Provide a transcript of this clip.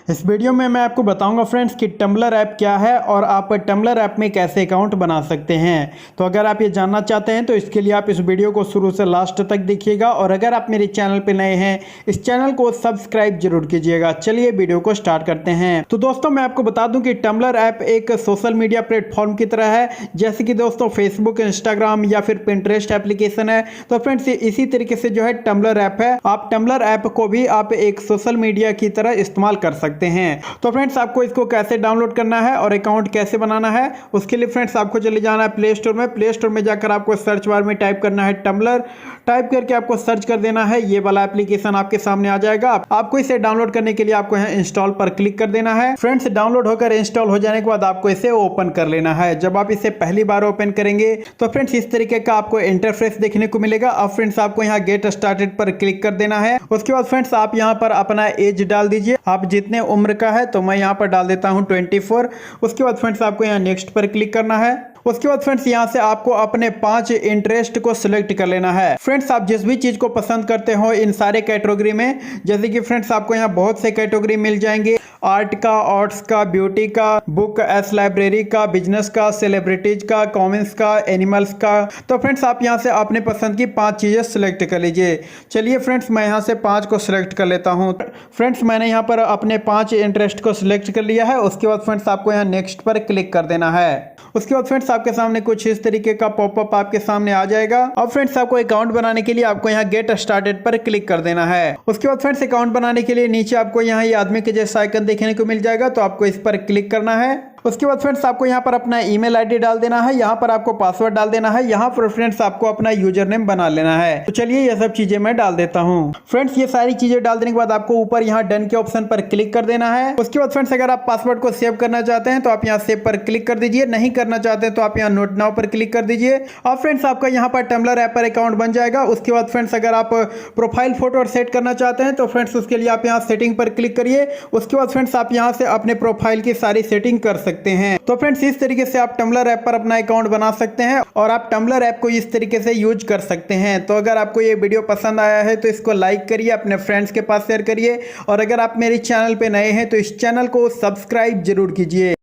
इस वीडियो में मैं आपको बताऊंगा फ्रेंड्स कि टम्बलर ऐप क्या है और आप टम्बलर ऐप में कैसे अकाउंट बना सकते हैं। तो अगर आप ये जानना चाहते हैं तो इसके लिए आप इस वीडियो को शुरू से लास्ट तक देखिएगा और अगर आप मेरे चैनल पे नए हैं इस चैनल को सब्सक्राइब जरूर कीजिएगा। चलिए वीडियो को स्टार्ट करते हैं। तो दोस्तों मैं आपको बता दूं कि टम्बलर ऐप एक सोशल मीडिया प्लेटफॉर्म की तरह है, जैसे कि दोस्तों फेसबुक, इंस्टाग्राम या फिर पिंटरेस्ट एप्लीकेशन है। तो फ्रेंड्स इसी तरीके से जो है टम्बलर ऐप है, आप टम्बलर ऐप को भी आप एक सोशल मीडिया की तरह इस्तेमाल कर सकते हैं। तो फ्रेंड्स आपको इसको कैसे डाउनलोड करना है और अकाउंट कैसे बनाना है, उसके लिए फ्रेंड्स आपको चले जाना है प्ले स्टोर में। प्ले स्टोर में जाकर आपको सर्च बार में टाइप करना है टम्बलर, टाइप करके आपको सर्च कर देना है। ये वाला एप्लीकेशन आपके सामने आ जाएगा। आपको इसे डाउनलोड करने के लिए आपको यहाँ इंस्टॉल पर क्लिक कर देना है। फ्रेंड्स डाउनलोड होकर इंस्टॉल हो जाने के बाद आपको इसे ओपन कर लेना है। जब आप इसे पहली बार ओपन करेंगे तो फ्रेंड्स इस तरीके का आपको इंटरफेस देखने को मिलेगा। अब फ्रेंड्स आपको यहाँ गेट स्टार्टेड पर क्लिक कर देना है। उसके बाद फ्रेंड्स आप यहाँ पर अपना एज डाल दीजिए, आप जितने उम्र का है, तो मैं यहाँ पर डाल देता हूँ 24। उसके बाद फ्रेंड्स आपको यहाँ नेक्स्ट पर क्लिक करना है। उसके बाद फ्रेंड्स यहाँ से आपको अपने 5 इंटरेस्ट को सिलेक्ट कर लेना है। फ्रेंड्स आप जिस भी चीज को पसंद करते हो इन सारे कैटेगरी में, जैसे कि फ्रेंड्स आपको यहाँ बहुत से कैटेगरी मिल जाएंगे, आर्ट का, आर्ट्स का, ब्यूटी का, बुक एस लाइब्रेरी का, बिजनेस का, सेलिब्रिटीज का, कॉमेंट्स का, एनिमल्स का। तो फ्रेंड्स आप यहाँ से अपने पसंद की 5 चीजें सिलेक्ट कर लीजिए। चलिए फ्रेंड्स मैं यहाँ से 5 को सिलेक्ट कर लेता हूँ। फ्रेंड्स मैंने यहाँ पर अपने 5 इंटरेस्ट को सिलेक्ट कर लिया है। उसके बाद फ्रेंड्स आपको यहाँ नेक्स्ट पर क्लिक कर देना है। उसके बाद फ्रेंड्स आपके सामने कुछ इस तरीके का पॉपअप आपके सामने आ जाएगा। अब फ्रेंड्स आपको अकाउंट बनाने के लिए आपको यहाँ गेट स्टार्टेड पर क्लिक कर देना है। उसके बाद फ्रेंड्स अकाउंट बनाने के लिए नीचे आपको यहाँ ये आदमी के जैसा आइकन देखने को मिल जाएगा, तो आपको इस पर क्लिक करना है। उसके बाद फ्रेंड्स आपको यहाँ पर अपना ईमेल आईडी डाल देना है, यहाँ पर आपको पासवर्ड डाल देना है, यहाँ पर फ्रेंड्स आपको अपना यूजर नेम बना लेना है। तो चलिए ये सब चीजें मैं डाल देता हूँ। फ्रेंड्स ये सारी चीजें डाल देने के बाद आपको ऊपर यहाँ डन के ऑप्शन पर क्लिक कर देना है। उसके बाद फ्रेंड्स अगर आप पासवर्ड को सेव करना चाहते हैं तो आप यहाँ सेव पर क्लिक कर दीजिए, नहीं करना चाहते हैं तो आप यहाँ नोट नाउ पर क्लिक कर दीजिए। अब फ्रेंड्स आपका यहाँ पर टम्बलर ऐप पर अकाउंट बन जाएगा। उसके बाद फ्रेंड्स अगर आप प्रोफाइल फोटो सेट करना चाहते हैं तो फ्रेंड्स उसके लिए आप यहाँ सेटिंग पर क्लिक करिए। उसके बाद फ्रेंड्स आप यहाँ से अपने प्रोफाइल की सारी सेटिंग कर सकते हैं। तो फ्रेंड्स इस तरीके से आप टम्बलर ऐप पर अपना अकाउंट बना सकते हैं और आप टम्बलर ऐप को इस तरीके से यूज कर सकते हैं। तो अगर आपको ये वीडियो पसंद आया है तो इसको लाइक करिए, अपने फ्रेंड्स के पास शेयर करिए और अगर आप मेरे चैनल पे नए हैं तो इस चैनल को सब्सक्राइब जरूर कीजिए।